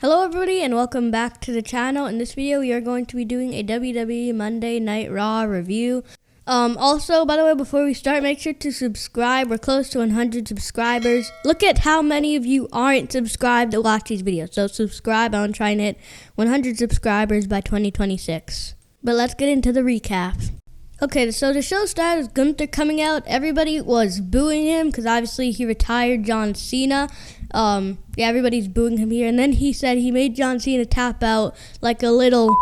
Hello everybody and welcome back to the channel. In this video we are going to be doing a WWE Monday Night Raw review. Also, by the way, before we start, make sure to subscribe. We're close to 100 subscribers. Look at how many of you aren't subscribed to watch these videos. So subscribe. I'm trying to hit 100 subscribers by 2026. But let's get into the recap. Okay, so the show started with Gunther coming out. Everybody was booing him because obviously he retired John Cena. Everybody's booing him here. And then he said he made John Cena tap out like a little...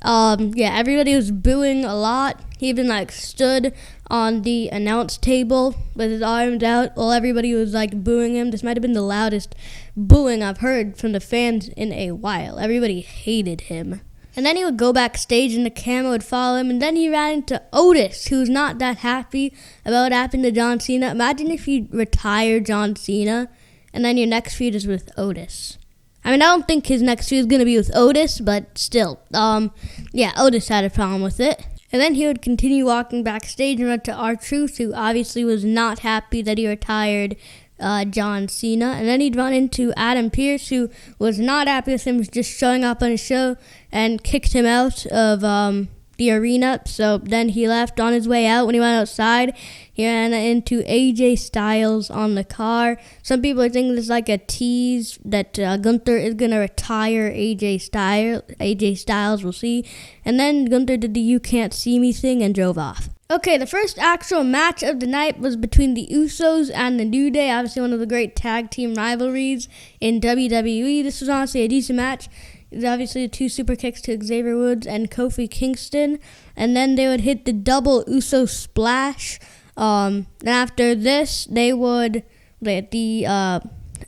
everybody was booing a lot. He even stood on the announce table with his arms out while everybody was booing him. This might have been the loudest booing I've heard from the fans in a while. Everybody hated him. And then he would go backstage and the camera would follow him. And then he ran into Otis, who's not that happy about what happened to John Cena. Imagine if you retire John Cena and then your next feud is with Otis. I mean, I don't think his next feud is going to be with Otis, but still. Otis had a problem with it. And then he would continue walking backstage and run to R-Truth, who obviously was not happy that he retired John Cena. And then he'd run into Adam Pearce, who was not happy with him just showing up on his show, and kicked him out of the arena. So then he left. On his way out, when he went outside, he ran into AJ Styles on the car. Some people are thinking this is like a tease that Gunther is going to retire AJ Styles. We'll see. And then Gunther did the "you can't see me" thing and drove off. Okay, the first actual match of the night was between the Usos and the New Day, obviously one of the great tag team rivalries in WWE. This was honestly a decent match. It was obviously two super kicks to Xavier Woods and Kofi Kingston, and then they would hit the double Uso splash. And after this, they would Jimmy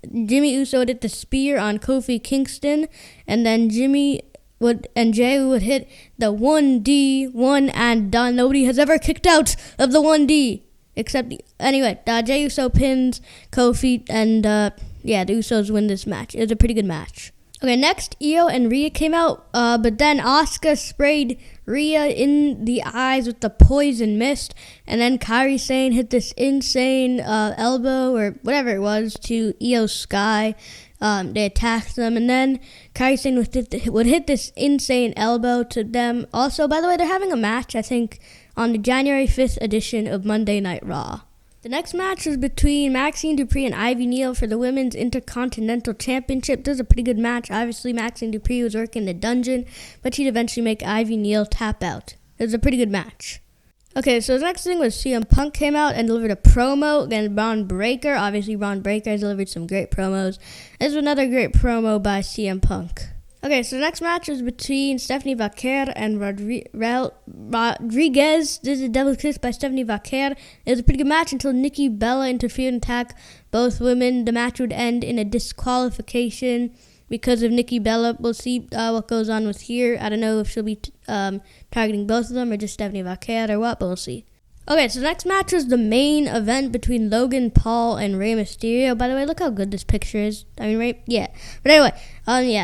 Uso would hit the spear on Kofi Kingston, and then Jay would hit the 1D, one and done. Nobody has ever kicked out of the 1D except Jey Uso pins Kofi, and the Usos win this match. It was a pretty good match. Okay, next, Io and Rhea came out, but then Asuka sprayed Rhea in the eyes with the poison mist, and then Kairi Sane hit this insane elbow, or whatever it was, to Io Sky. They attacked them, and then Kairi Sane would hit this insane elbow to them. Also, by the way, they're having a match, I think, on the January 5th edition of Monday Night Raw. The next match was between Maxine Dupree and Ivy Neal for the Women's Intercontinental Championship. This was a pretty good match. Obviously, Maxine Dupree was working the dungeon, but she'd eventually make Ivy Neal tap out. It was a pretty good match. Okay, so the next thing was CM Punk came out and delivered a promo against Braun Breaker. Obviously, Braun Breaker has delivered some great promos. This was another great promo by CM Punk. Okay, so the next match was between Stephanie Vaquer and Rodriguez. This is a double kiss by Stephanie Vaquer. It was a pretty good match until Nikki Bella interfered and attacked both women. The match would end in a disqualification because of Nikki Bella. We'll see what goes on with here. I don't know if she'll be targeting both of them or just Stephanie Vaquer or what, but we'll see. Okay, so the next match was the main event between Logan Paul and Rey Mysterio. By the way, look how good this picture is. I mean, right? Yeah. But anyway,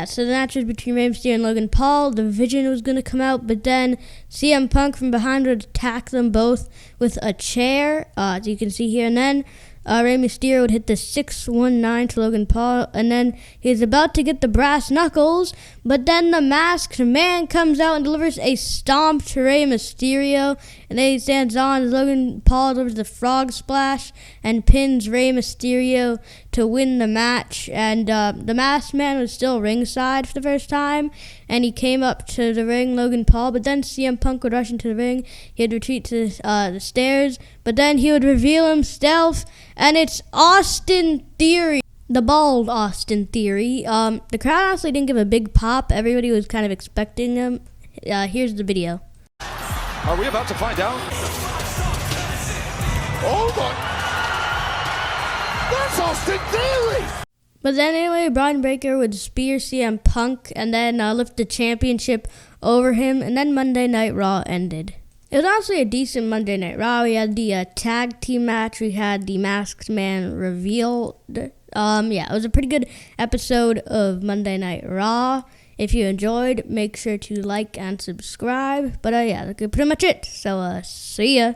so the match was between Rey Mysterio and Logan Paul. The Vision was going to come out, but then CM Punk from behind would attack them both with a chair, as you can see here. And then Rey Mysterio would hit the 619 to Logan Paul, and then he's about to get the brass knuckles, but then the masked man comes out and delivers a stomp to Rey Mysterio, and then he stands on as Logan Paul delivers the frog splash and pins Rey Mysterio to win the match. And the masked man was still ringside for the first time, and he came up to the ring, Logan Paul, but then CM Punk would rush into the ring. He'd retreat to the stairs, but then he would reveal himself, and it's Austin Theory, the bald Austin Theory. The crowd honestly didn't give a big pop. Everybody was kind of expecting him. Here's the video. Are we about to find out? Oh my! That's Austin Theory! But then anyway, Braun Breaker would spear CM Punk and then lift the championship over him, and then Monday Night Raw ended. It was honestly a decent Monday Night Raw. We had the tag team match. We had the masked man reveal. It was a pretty good episode of Monday Night Raw. If you enjoyed, make sure to like and subscribe. But that's pretty much it. So, see ya.